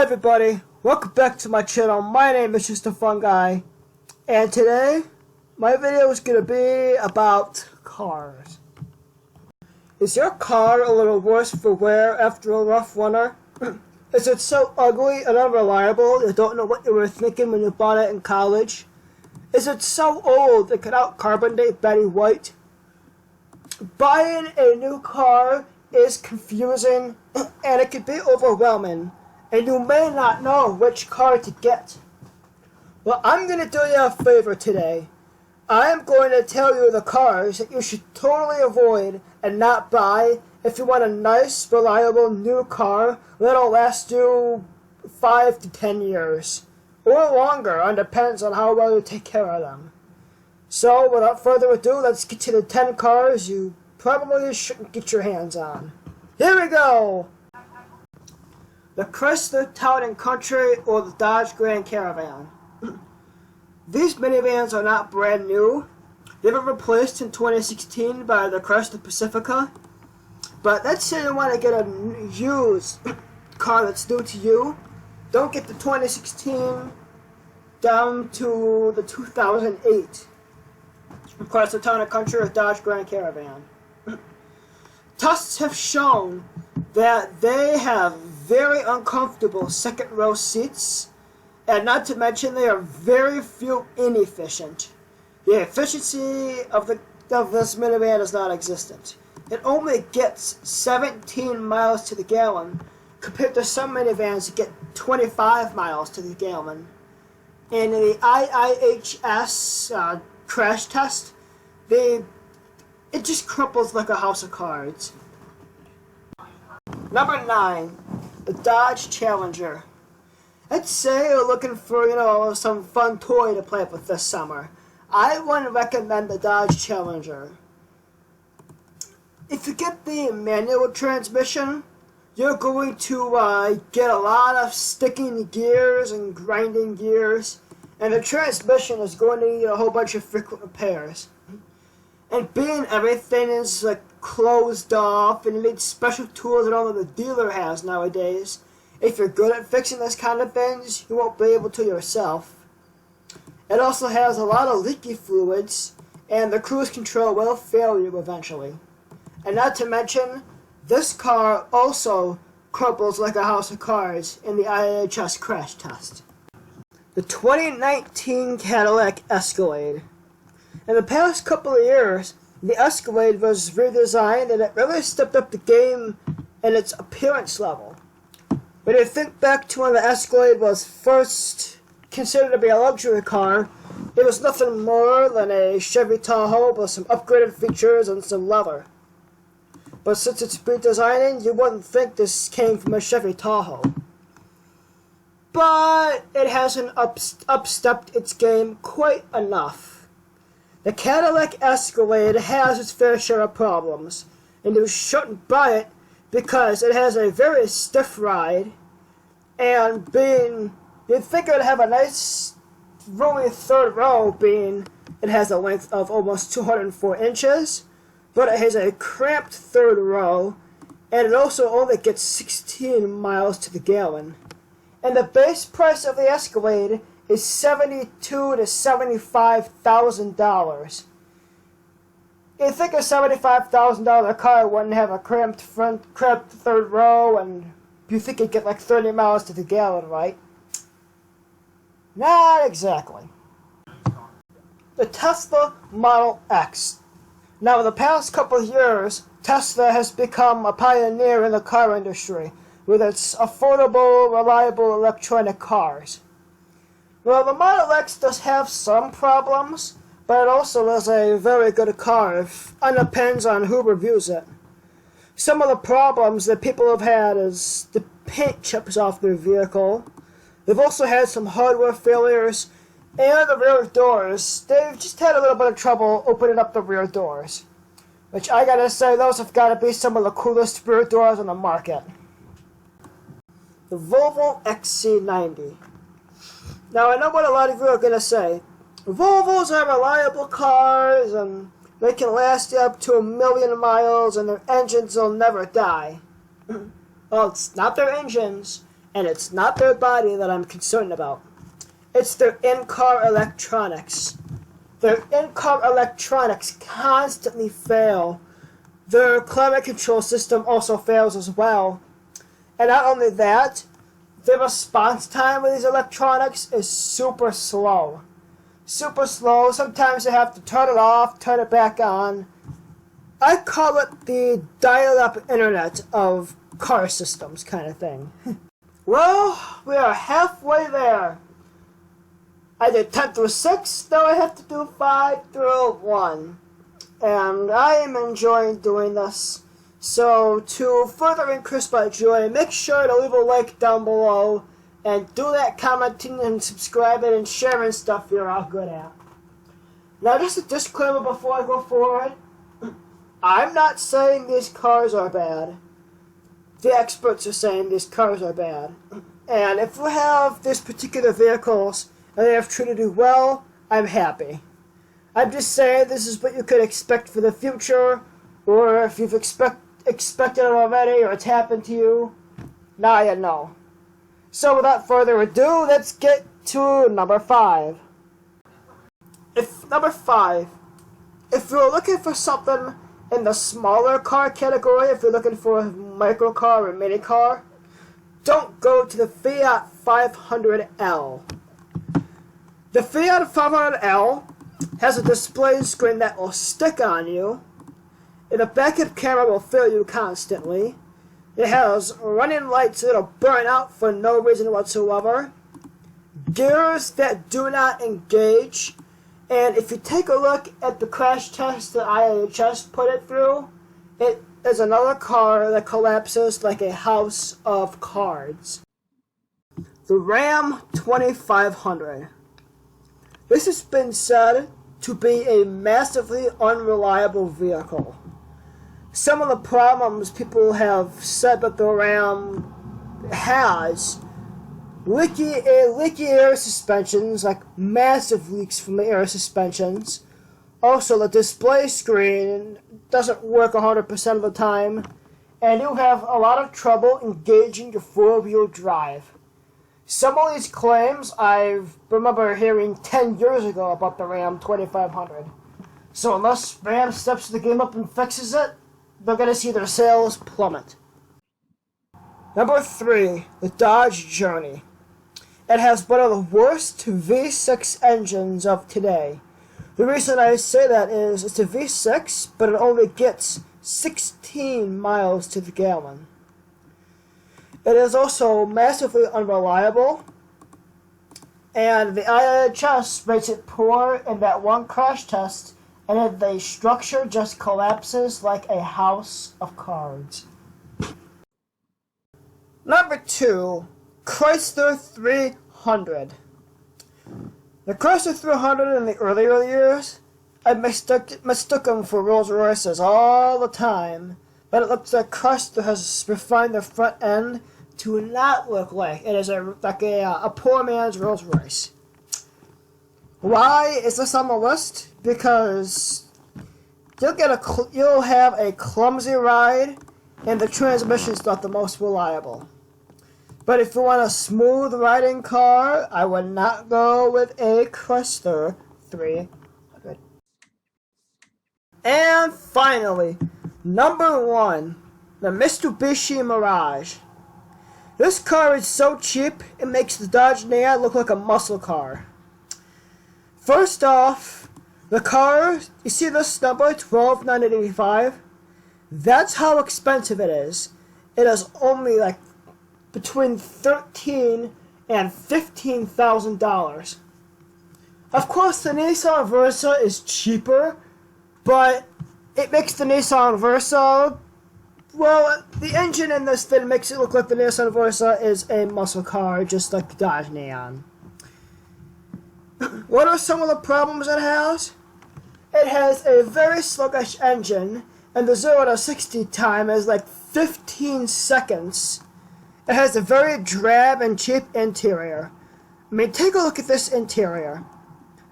everybody, welcome back to my channel. My name is just a fun guy, and today my video is going to be about cars. Is your car a little worse for wear after a rough winter? Is it so ugly and unreliable you don't know what you were thinking when you bought it in college? Is it so old it could out-carbonate Betty White? Buying a new car is confusing and it can be overwhelming, and you may not know which car to get. Well, I'm going to do you a favor today. I am going to tell you the cars that you should totally avoid and not buy if you want a nice, reliable new car that'll last you 5 to 10 years. Or longer, and depends on how well you take care of them. So, without further ado, let's get to the 10 cars you probably shouldn't get your hands on. Here we go! The Chrysler Town & Country or the Dodge Grand Caravan. These minivans are not brand new. They were replaced in 2016 by the Chrysler Pacifica. But let's say you want to get a used car that's new to you. Don't get the 2016 down to the 2008. Of course, the Town & Country or Dodge Grand Caravan. Tests have shown that they have very uncomfortable second row seats, and not to mention they are very fuel inefficient. The efficiency of this minivan is non-existent. It only gets 17 miles to the gallon, compared to some minivans that get 25 miles to the gallon. And in the IIHS crash test, it just crumples like a house of cards. Number 9, the Dodge Challenger. Let's say you're looking for, some fun toy to play with this summer. I wouldn't recommend the Dodge Challenger. If you get the manual transmission, you're going to get a lot of sticking gears and grinding gears, and the transmission is going to need a whole bunch of frequent repairs. And being everything is closed off and it needs special tools that only the dealer has nowadays, if you're good at fixing this kind of things, you won't be able to yourself. It also has a lot of leaky fluids, and the cruise control will fail you eventually. And not to mention, this car also crumbles like a house of cards in the IIHS crash test. The 2019 Cadillac Escalade. In the past couple of years, the Escalade was redesigned and it really stepped up the game in its appearance level. When you think back to when the Escalade was first considered to be a luxury car, it was nothing more than a Chevy Tahoe with some upgraded features and some leather. But since it's redesigning, you wouldn't think this came from a Chevy Tahoe. But it hasn't upstepped its game quite enough. The Cadillac Escalade has its fair share of problems, and you shouldn't buy it because it has a very stiff ride, and you'd think it would have a nice roomy third row, being it has a length of almost 204 inches, but it has a cramped third row, and it also only gets 16 miles to the gallon. And the base price of the Escalade is $72,000 to $75,000. You'd think a $75,000 car wouldn't have a cramped third row, and you think it'd get like 30 miles to the gallon, right? Not exactly. The Tesla Model X. Now, in the past couple of years, Tesla has become a pioneer in the car industry with its affordable, reliable electronic cars. Well, the Model X does have some problems, but it also is a very good car, and depends on who reviews it. Some of the problems that people have had is the paint chips off their vehicle. They've also had some hardware failures, and the rear doors. They've just had a little bit of trouble opening up the rear doors, which I gotta say, those have gotta be some of the coolest rear doors on the market. The Volvo XC90. Now, I know what a lot of you are going to say. Volvos are reliable cars, and they can last you up to 1,000,000 miles, and their engines will never die. Well, it's not their engines. And it's not their body that I'm concerned about. It's their in-car electronics. Their in-car electronics constantly fail. Their climate control system also fails as well. And not only that, the response time with these electronics is super slow. Super slow. Sometimes you have to turn it off, turn it back on. I call it the dial-up internet of car systems kind of thing. Well, we are halfway there. I did 10 through 6, now I have to do 5 through 1. And I am enjoying doing this. So, to further increase my joy, make sure to leave a like down below, and do that commenting and subscribing and sharing stuff you're all good at. Now, just a disclaimer before I go forward. I'm not saying these cars are bad. The experts are saying these cars are bad. And if you have these particular vehicles and they have treated you well, I'm happy. I'm just saying this is what you could expect for the future, or if you've expected it already or it's happened to you, now you know. So without further ado, let's get to number 5. Number 5, if you're looking for something in the smaller car category, if you're looking for a micro car or mini car, don't go to the Fiat 500L. The Fiat 500L has a display screen that will stick on you, and a backup camera will film you constantly. It has running lights that'll burn out for no reason whatsoever, gears that do not engage, and if you take a look at the crash test that IHS put it through, it is another car that collapses like a house of cards. The Ram 2500. This has been said to be a massively unreliable vehicle. Some of the problems people have said that the Ram has: leaky air suspensions, like massive leaks from the air suspensions. Also, the display screen doesn't work 100% of the time, and you have a lot of trouble engaging your four-wheel drive. Some of these claims I remember hearing 10 years ago about the Ram 2500. So unless Ram steps the game up and fixes it, they're going to see their sales plummet. Number 3, the Dodge Journey. It has one of the worst V6 engines of today. The reason I say that is it's a V6, but it only gets 16 miles to the gallon. It is also massively unreliable, and the IHS rates it poor in that one crash test, and the structure just collapses like a house of cards. Number 2, Chrysler 300. The Chrysler 300 in the earlier years, I mistook them for Rolls Royces all the time, but it looks like Chrysler has refined the front end to not look like it is a poor man's Rolls Royce. Why is this on the list? Because you'll have a clumsy ride, and the transmission is not the most reliable. But if you want a smooth riding car, I would not go with a Chrysler 300. And finally, number 1, the Mitsubishi Mirage. This car is so cheap, it makes the Dodge Neon look like a muscle car. First off, the car, you see this number, $12,985? That's how expensive it is. It is only like between $13,000 and $15,000. Of course, the Nissan Versa is cheaper, but it makes the Nissan Versa, well, the engine in this thing makes it look like the Nissan Versa is a muscle car, just like the Dodge Neon. What are some of the problems it has? It has a very sluggish engine, and the 0 to 60 time is like 15 seconds. It has a very drab and cheap interior. I mean, take a look at this interior.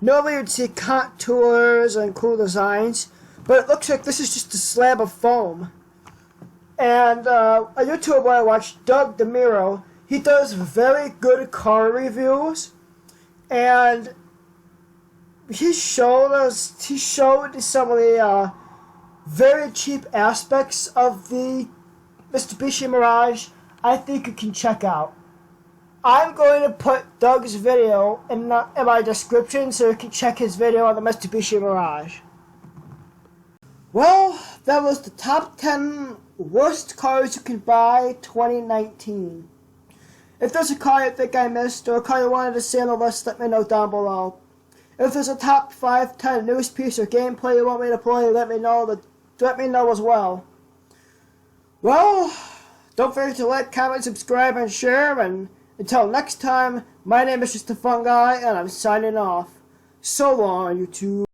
Normally you'd see contours and cool designs, but it looks like this is just a slab of foam. And a YouTuber I watched, Doug DeMiro, He does very good car reviews, and he showed some of the very cheap aspects of the Mitsubishi Mirage I think you can check out. I'm going to put Doug's video in my description so you can check his video on the Mitsubishi Mirage. Well, that was the top 10 worst cars you can buy 2019. If there's a car you think I missed or a car you wanted to see on the list, let me know down below. If there's a top 5, 10 news piece or gameplay you want me to play, let me know as well. Well, don't forget to like, comment, subscribe, and share, and until next time, my name is just a Fun Guy, and I'm signing off. So long, YouTube.